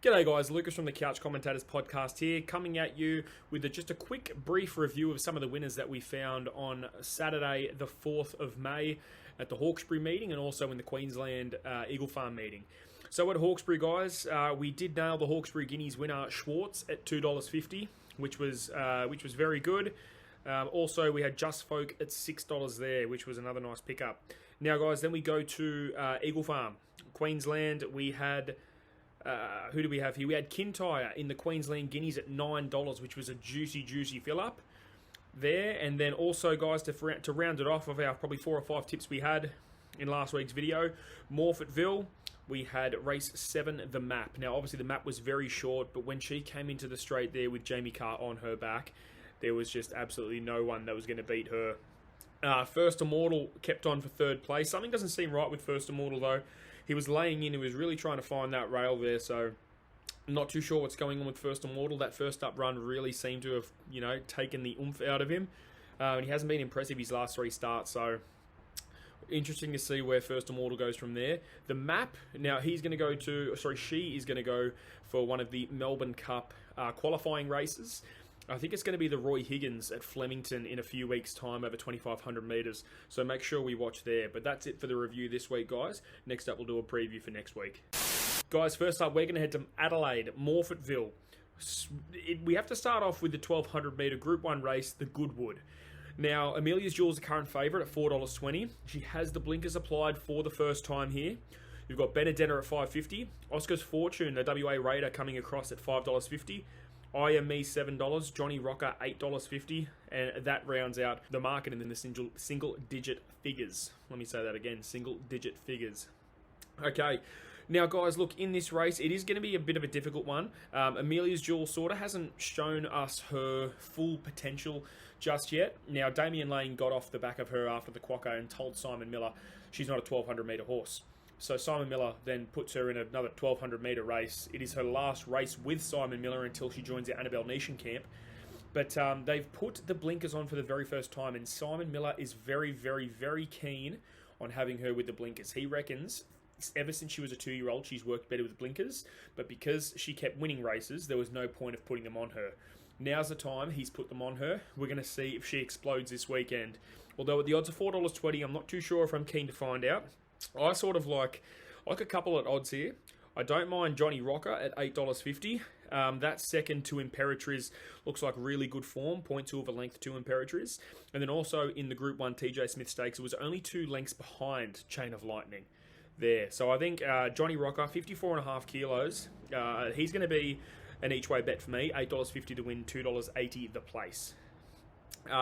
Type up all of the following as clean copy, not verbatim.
G'day guys, Lucas from the Couch Commentators podcast here, coming at you with just a quick brief review of some of the winners that we found on Saturday the 4th of May at the Hawkesbury meeting and also in the Queensland Eagle Farm meeting. So at Hawkesbury guys, we did nail the Hawkesbury Guineas winner Schwartz at $2.50, which was very good. Also we had Just Folk at $6 there, which was another nice pickup. Now guys, then we go to Eagle Farm, Queensland. We had who do we have here? We had Kintyre in the Queensland Guineas at $9, which was a juicy fill-up there. And then also, guys, to round it off of our probably 4 or 5 tips we had in last week's video, Morphettville, we had race 7, the map. Now, obviously, the map was very short, but when she came into the straight there with Jamie Carr on her back, there was just absolutely no one that was going to beat her. First Immortal kept on for 3rd place. Something doesn't seem right with First Immortal, though. He was laying in, he was really trying to find that rail there, so I'm not too sure what's going on with First Immortal. That first up run really seemed to have, taken the oomph out of him. And he hasn't been impressive his last 3 starts, so interesting to see where First Immortal goes from there. The map, now she is going to go for one of the Melbourne Cup qualifying races. I think it's going to be the Roy Higgins at Flemington in a few weeks' time over 2,500 metres. So make sure we watch there. But that's it for the review this week, guys. Next up, we'll do a preview for next week. Guys, first up, we're going to head to Adelaide, Morphettville. We have to start off with the 1,200 metre Group 1 race, the Goodwood. Now, Amelia's Jewel's the current favourite at $4.20. She has the blinkers applied for the first time here. You've got Benedetta at $5.50. Oscar's Fortune, the WA Raider, coming across at $5.50. I Am Me $7, Johnny Rocker $8.50, and that rounds out the market in the single-digit figures. Let me say that again, single-digit figures. Okay, now guys, look, in this race, it is going to be a bit of a difficult one. Amelia's Jewel sort of hasn't shown us her full potential just yet. Now, Damien Lane got off the back of her after the quokka and told Simon Miller she's not a 1,200 metre horse. So Simon Miller then puts her in another 1,200 metre race. It is her last race with Simon Miller until she joins the Annabelle Nation camp. But they've put the blinkers on for the very first time, and Simon Miller is very keen on having her with the blinkers. He reckons ever since she was a 2-year-old, she's worked better with blinkers, but because she kept winning races, there was no point of putting them on her. Now's the time he's put them on her. We're going to see if she explodes this weekend. Although at the odds of $4.20, I'm not too sure if I'm keen to find out. I sort of like a couple at odds here. I don't mind Johnny Rocker at $8.50. That second to Imperatriz looks like really good form, 0.2 of a length to Imperatriz. And then also in the Group 1 TJ Smith Stakes, it was only 2 lengths behind Chain of Lightning there. So I think Johnny Rocker, 54.5 kilos. He's going to be an each-way bet for me, $8.50 to win, $2.80 the place.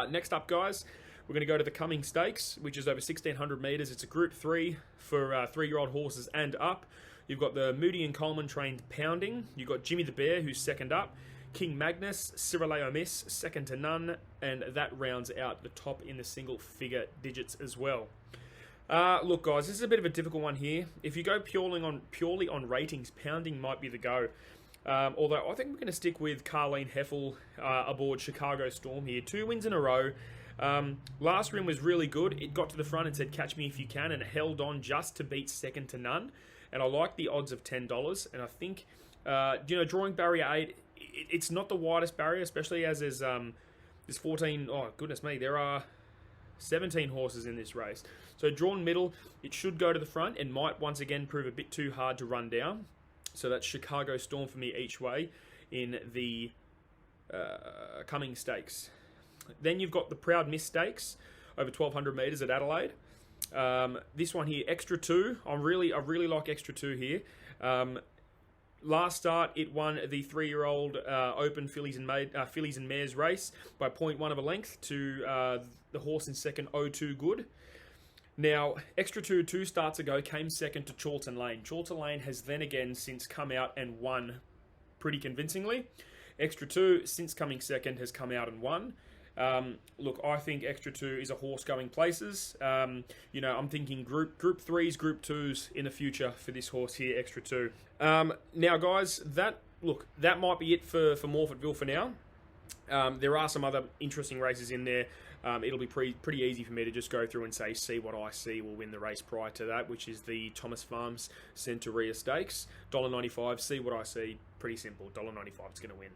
Next up, guys, we're going to go to the Cumming Stakes, which is over 1,600 metres. It's a Group 3 for 3-year-old horses and up. You've got the Moody and Coleman trained Pounding. You've got Jimmy the Bear, who's second up. King Magnus, Cyrileo Miss, second to none. And that rounds out the top in the single-figure digits as well. Look, guys, this is a bit of a difficult one here. If you go purely on ratings, Pounding might be the go. Although I think we're going to stick with Carleen Heffel aboard Chicago Storm here. 2 wins in a row. Last win was really good. It got to the front and said, catch me if you can, and it held on just to beat second to none. And I like the odds of $10. And I think, drawing barrier 8, it's not the widest barrier, especially as there's 14, oh goodness me, there are 17 horses in this race. So drawn middle, it should go to the front and might once again prove a bit too hard to run down. So that's Chicago Storm for me each way in the Cumming Stakes. Then you've got the Proud Miss Stakes over 1,200 metres at Adelaide. This one here, Extra 2. I really like Extra 2 here. Last start, it won the 3-year-old Open Fillies and Mares race by 0.1 of a length to the horse in second, O2 Good. Now, Extra 2 starts ago came second to Chorlton Lane. Chorlton Lane has then again since come out and won pretty convincingly. Extra 2, since coming second, has come out and won. Look, I think Extra 2 is a horse going places. I'm thinking Group 3s, Group 2s in the future for this horse here, Extra 2. Now, guys, that might be it for Morphettville for now. There are some other interesting races in there. It'll be pretty easy for me to just go through and say, see what I see will win the race prior to that, which is the Thomas Farms Centuria Stakes. $1.95, see what I see. Pretty simple. $1.95 is going to win.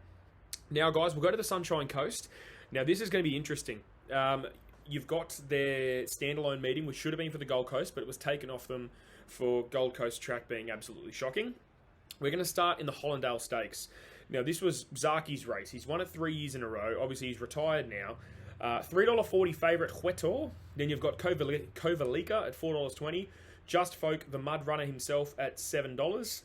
Now, guys, we'll go to the Sunshine Coast. Now, this is going to be interesting. You've got their standalone meeting, which should have been for the Gold Coast, but it was taken off them for Gold Coast track being absolutely shocking. We're going to start in the Hollandale Stakes. Now, this was Zaki's race. He's won it 3 years in a row. Obviously, he's retired now. $3.40 favourite, Huetor. Then you've got Kovalika at $4.20. Just Folk, the mud runner himself, at $7.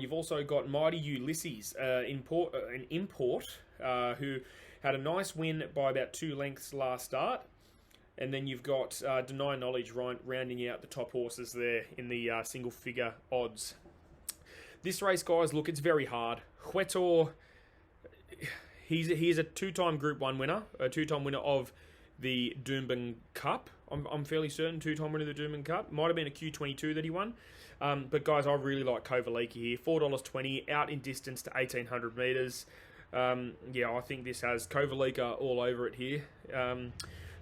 You've also got Mighty Ulysses, an import, who had a nice win by about 2 lengths last start. And then you've got Deny Knowledge rounding out the top horses there in the single-figure odds. This race, guys, look, it's very hard. Huetor, he's a 2-time Group 1 winner, a 2-time winner of the Doomben Cup. I'm fairly certain, 2-time winner of the Doomben Cup. Might have been a Q22 that he won. But, guys, I really like Kovaliki here. $4.20, out in distance to 1,800 metres. I think this has Kovalika all over it here.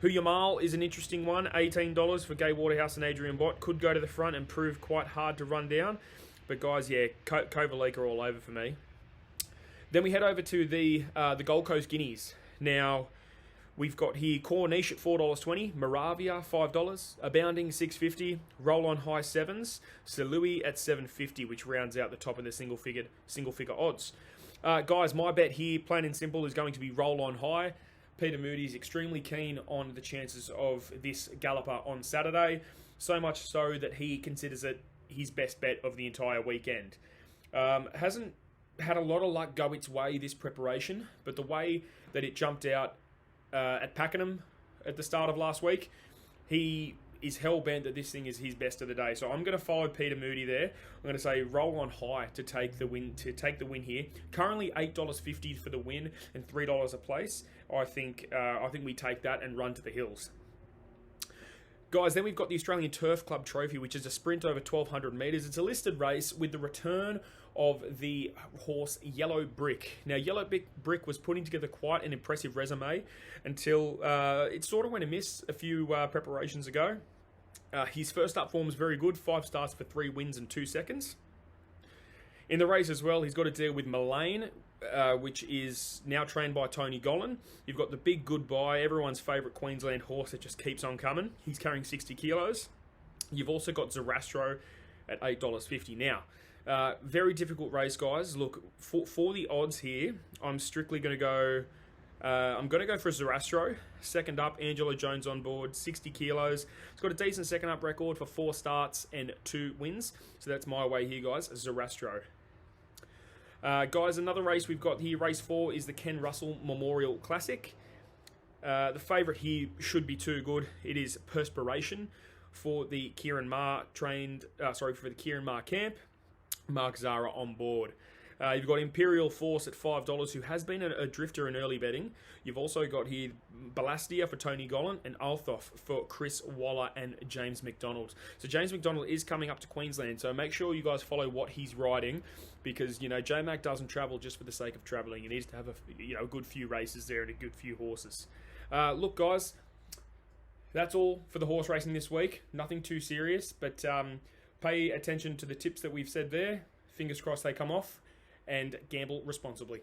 Huyamal is an interesting one. $18 for Gay Waterhouse and Adrian Bott. Could go to the front and prove quite hard to run down. But, guys, yeah, Kovalika all over for me. Then we head over to the Gold Coast Guineas. Now, we've got here Corniche at $4.20, Moravia $5, Abounding $6.50, Roll on High 7s, Salui at $7.50, which rounds out the top of the single figure odds. Guys, my bet here, plain and simple, is going to be Roll on High. Peter Moody's extremely keen on the chances of this galloper on Saturday, so much so that he considers it his best bet of the entire weekend. Hasn't had a lot of luck go its way this preparation, but the way that it jumped out at Pakenham at the start of last week, he is hell-bent that this thing is his best of the day. So I'm going to follow Peter Moody there. I'm going to say Roll on High to take the win here. Currently $8.50 for the win and $3 a place. I think we take that and run to the hills. Guys, then we've got the Australian Turf Club Trophy, which is a sprint over 1,200 metres. It's a listed race with the return of the horse Yellow Brick. Now, Yellow Brick was putting together quite an impressive resume until it sort of went amiss a few preparations ago. His first up form was very good, 5 starts for 3 wins and 2 seconds. In the race as well, he's got to deal with Mullane, which is now trained by Tony Gollan. You've got the Big Goodbye, everyone's favourite Queensland horse that just keeps on coming. He's carrying 60 kilos. You've also got Zarastro at $8.50. Now, very difficult race, guys. Look, for the odds here, I'm strictly going to go... I'm going to go for Zarastro. Second up, Angelo Jones on board, 60 kilos. He's got a decent second up record for 4 starts and 2 wins. So that's my way here, guys. Zarastro. Guys, another race we've got here, race 4, is the Ken Russell Memorial Classic. The favourite here should be too good. It is Perspiration for the Kieran Maher camp. Mark Zara on board. You've got Imperial Force at $5, who has been a drifter in early betting. You've also got here Balastia for Tony Gollan and Althoff for Chris Waller and James McDonald. So James McDonald is coming up to Queensland, so make sure you guys follow what he's riding, because, you know, J-Mac doesn't travel just for the sake of travelling. He needs to have a good few races there and a good few horses. Look, guys, that's all for the horse racing this week. Nothing too serious, but pay attention to the tips that we've said there. Fingers crossed they come off. And gamble responsibly.